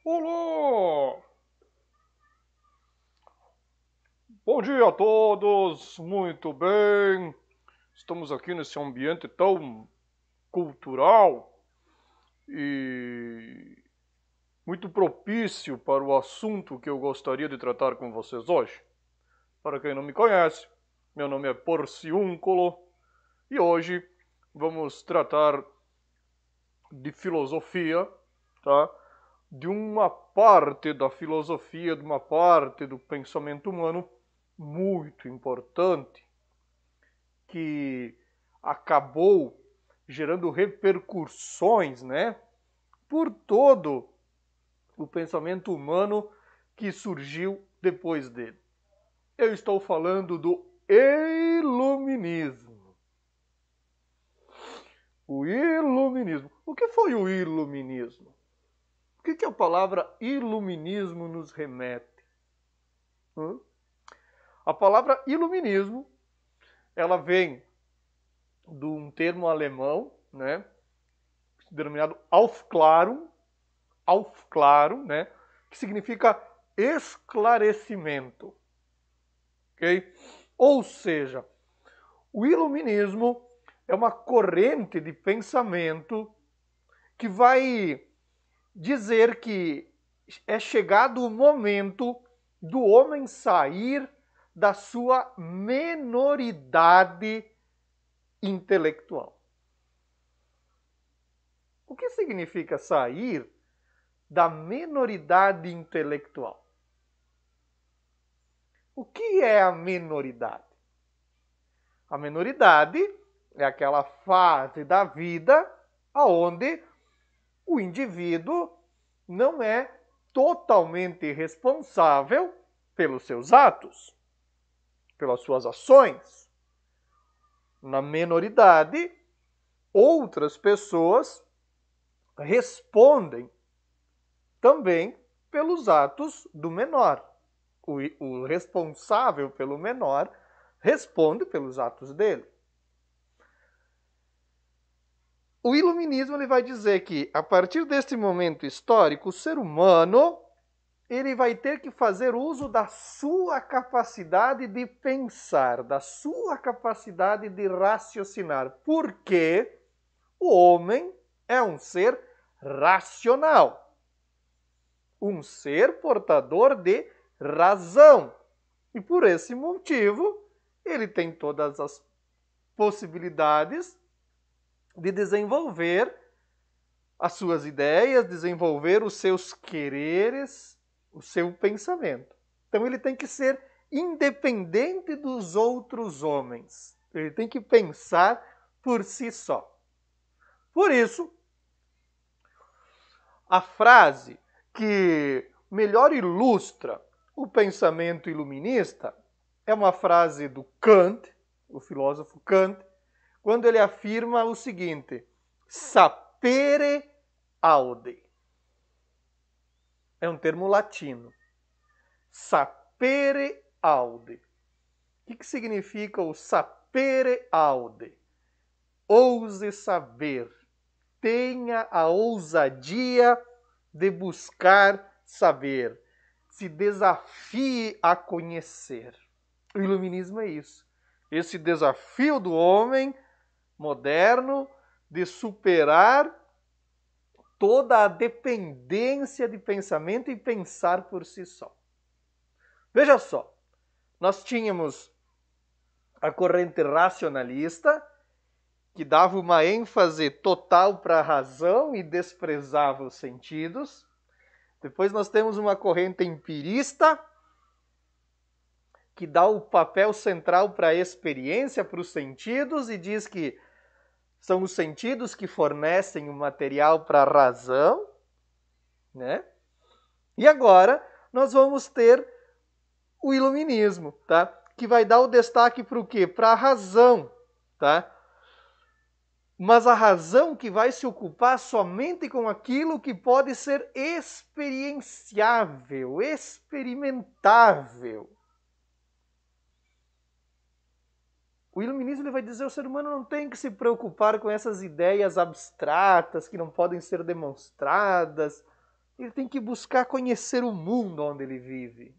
Olá! Bom dia a todos! Muito bem! Estamos aqui nesse ambiente tão cultural e muito propício para o assunto que eu gostaria de tratar com vocês hoje. Para quem não me conhece, meu nome é Porciúnculo e hoje vamos tratar de filosofia, tá? De uma parte da filosofia, de uma parte do pensamento humano muito importante, que acabou gerando repercussões, né, por todo o pensamento humano que surgiu depois dele. Eu estou falando do iluminismo. O iluminismo. O que foi o iluminismo? O que a palavra iluminismo nos remete? A palavra iluminismo, ela vem de um termo alemão, né, denominado Aufklärung, né, que significa esclarecimento, ok? Ou seja, o iluminismo é uma corrente de pensamento que vai dizer que é chegado o momento do homem sair da sua menoridade intelectual. O que significa sair da menoridade intelectual? O que é a menoridade? A menoridade é aquela fase da vida onde o indivíduo não é totalmente responsável pelos seus atos, pelas suas ações. Na menoridade, outras pessoas respondem também pelos atos do menor. O responsável pelo menor responde pelos atos dele. O iluminismo ele vai dizer que, a partir deste momento histórico, o ser humano ele vai ter que fazer uso da sua capacidade de pensar, da sua capacidade de raciocinar, porque o homem é um ser racional, um ser portador de razão. E por esse motivo, ele tem todas as possibilidades de desenvolver as suas ideias, desenvolver os seus quereres, o seu pensamento. Então ele tem que ser independente dos outros homens. Ele tem que pensar por si só. Por isso, a frase que melhor ilustra o pensamento iluminista é uma frase do Kant, o filósofo Kant, quando ele afirma o seguinte: sapere aude. É um termo latino. Sapere aude. O que significa o sapere aude? Ouse saber. Tenha a ousadia de buscar saber. Se desafie a conhecer. O iluminismo é isso. Esse desafio do homem moderno de superar toda a dependência de pensamento e pensar por si só. Veja só, nós tínhamos a corrente racionalista, que dava uma ênfase total para a razão e desprezava os sentidos. Depois nós temos uma corrente empirista, que dá o papel central para a experiência, para os sentidos, e diz que são os sentidos que fornecem o material para a razão, né? E agora nós vamos ter o iluminismo, tá? Que vai dar o destaque para o quê? Para a razão, tá? Mas a razão que vai se ocupar somente com aquilo que pode ser experienciável, experimentável. O iluminismo ele vai dizer que o ser humano não tem que se preocupar com essas ideias abstratas que não podem ser demonstradas. Ele tem que buscar conhecer o mundo onde ele vive.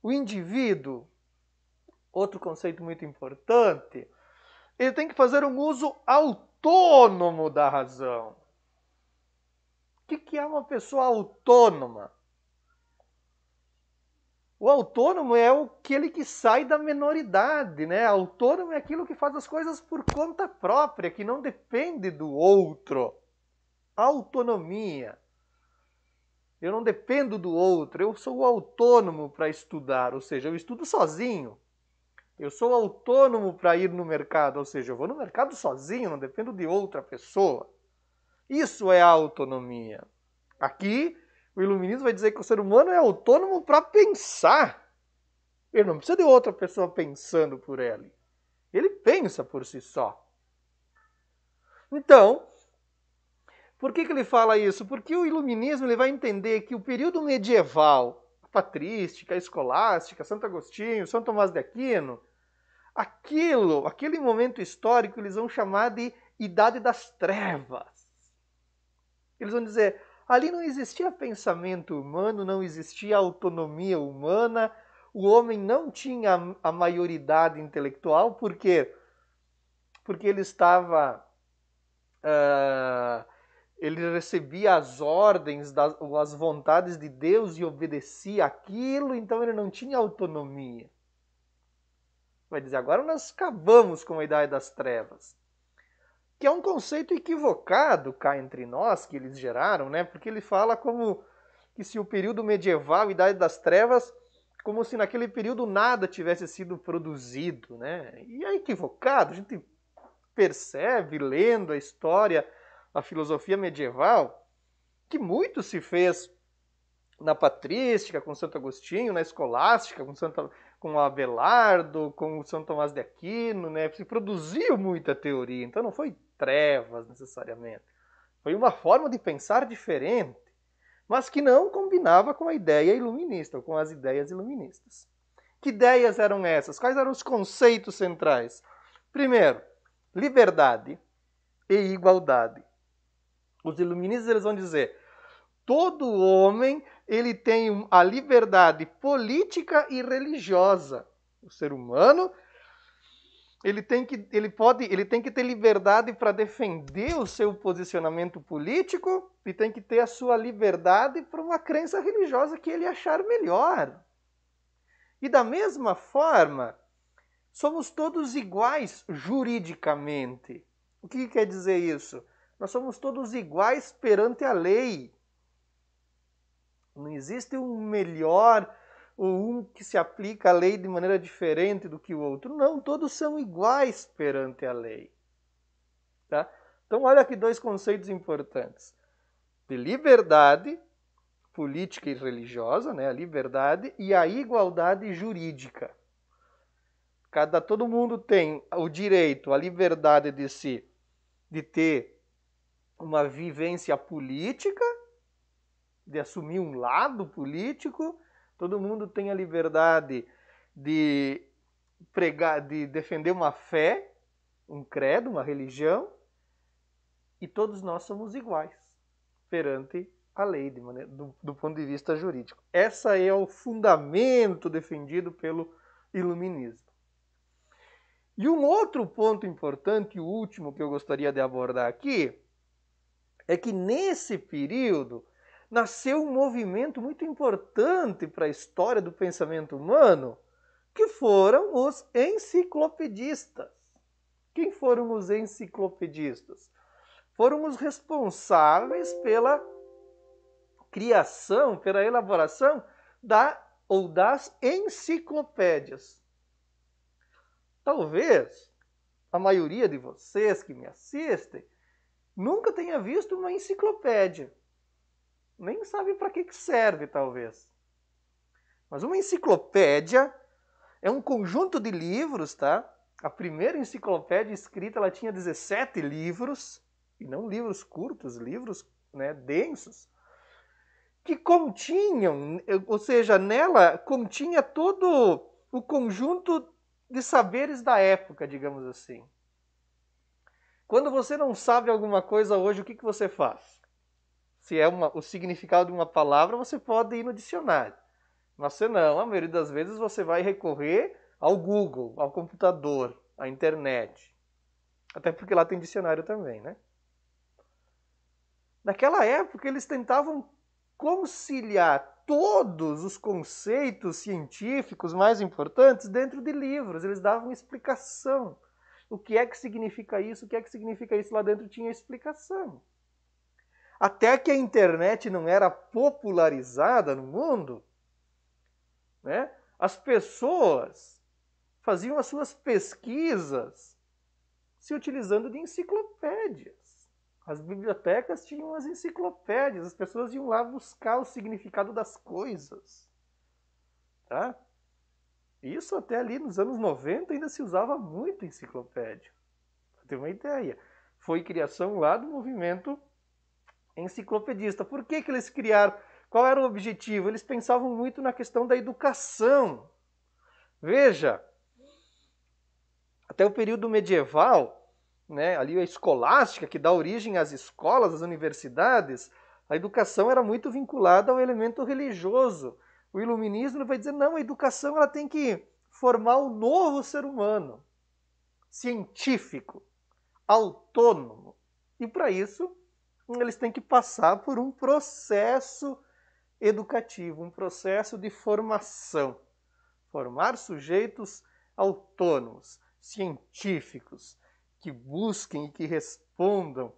O indivíduo, outro conceito muito importante, ele tem que fazer um uso autônomo da razão. O que é uma pessoa autônoma? O autônomo é aquele que sai da menoridade, né? Autônomo é aquilo que faz as coisas por conta própria, que não depende do outro. Autonomia. Eu não dependo do outro, eu sou autônomo para estudar, ou seja, eu estudo sozinho. Eu sou autônomo para ir no mercado, ou seja, eu vou no mercado sozinho, não dependo de outra pessoa. Isso é a autonomia. Aqui, o iluminismo vai dizer que o ser humano é autônomo para pensar. Ele não precisa de outra pessoa pensando por ele. Ele pensa por si só. Então, por que ele fala isso? Porque o iluminismo ele vai entender que o período medieval, a patrística, a escolástica, Santo Agostinho, São Tomás de Aquino, aquele momento histórico eles vão chamar de Idade das Trevas. Eles vão dizer, ali não existia pensamento humano, não existia autonomia humana, o homem não tinha a maioridade intelectual, por quê? Porque ele estava... ele recebia as ordens, as vontades de Deus e obedecia aquilo, então ele não tinha autonomia. Vai dizer, agora nós acabamos com a Idade das Trevas. Que é um conceito equivocado cá entre nós, que eles geraram, né? Porque ele fala como que se o período medieval, Idade das Trevas, como se naquele período nada tivesse sido produzido, né? E é equivocado, a gente percebe, lendo a história, a filosofia medieval, que muito se fez na patrística, com Santo Agostinho, na escolástica, com Abelardo, com São Tomás de Aquino, né? Se produziu muita teoria, então não foi trevas necessariamente. Foi uma forma de pensar diferente, mas que não combinava com a ideia iluminista, ou com as ideias iluministas. Que ideias eram essas? Quais eram os conceitos centrais? Primeiro, liberdade e igualdade. Os iluministas eles vão dizer, todo homem ele tem a liberdade política e religiosa. O ser humano ele tem que ter liberdade para defender o seu posicionamento político e tem que ter a sua liberdade para uma crença religiosa que ele achar melhor. E da mesma forma, somos todos iguais juridicamente. O que quer dizer isso? Nós somos todos iguais perante a lei. Não existe um melhor ou um que se aplica a lei de maneira diferente do que o outro. Não, todos são iguais perante a lei. Tá? Então, olha aqui dois conceitos importantes. De liberdade política e religiosa, né? A liberdade, e a igualdade jurídica. Todo mundo tem o direito, a liberdade de ter uma vivência política, de assumir um lado político. Todo mundo tem a liberdade de pregar, de defender uma fé, um credo, uma religião, e todos nós somos iguais perante a lei, do ponto de vista jurídico. Esse é o fundamento defendido pelo iluminismo. E um outro ponto importante, o último que eu gostaria de abordar aqui, é que nesse período nasceu um movimento muito importante para a história do pensamento humano, que foram os enciclopedistas. Quem foram os enciclopedistas? Foram os responsáveis pela criação, pela elaboração das enciclopédias. Talvez a maioria de vocês que me assistem nunca tenha visto uma enciclopédia. Nem sabe para que serve, talvez. Mas uma enciclopédia é um conjunto de livros, tá? A primeira enciclopédia escrita ela tinha 17 livros, e não livros curtos, livros, né, densos, que continham, ou seja, nela continha todo o conjunto de saberes da época, digamos assim. Quando você não sabe alguma coisa hoje, o que você faz? Se é o significado de uma palavra, você pode ir no dicionário. Mas se não, a maioria das vezes você vai recorrer ao Google, ao computador, à internet. Até porque lá tem dicionário também, né? Naquela época, eles tentavam conciliar todos os conceitos científicos mais importantes dentro de livros. Eles davam explicação. O que é que significa isso? O que é que significa isso? Lá dentro tinha explicação. Até que a internet não era popularizada no mundo, né? As pessoas faziam as suas pesquisas se utilizando de enciclopédias. As bibliotecas tinham as enciclopédias, as pessoas iam lá buscar o significado das coisas. Tá? Isso até ali nos anos 90 ainda se usava muito enciclopédia. Para ter uma ideia. Foi criação lá do movimento enciclopedista. Por que eles criaram? Qual era o objetivo? Eles pensavam muito na questão da educação. Veja, até o período medieval, né, ali a escolástica, que dá origem às escolas, às universidades, a educação era muito vinculada ao elemento religioso. O iluminismo vai dizer, não, a educação ela tem que formar o novo ser humano, científico, autônomo. E para isso, eles têm que passar por um processo educativo, um processo de formação. Formar sujeitos autônomos, científicos, que busquem e que respondam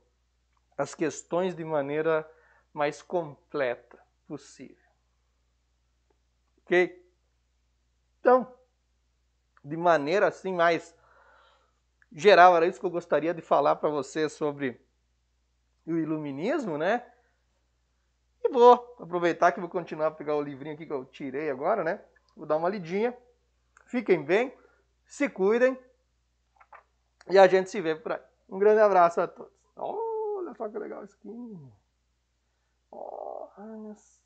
as questões de maneira mais completa possível. Ok? Então, de maneira assim mais geral, era isso que eu gostaria de falar para você sobre o iluminismo, né? E vou aproveitar que vou continuar a pegar o livrinho aqui que eu tirei agora, né? Vou dar uma lidinha. Fiquem bem, se cuidem e a gente se vê por aí. Um grande abraço a todos. Olha só que legal isso aqui. Olha só.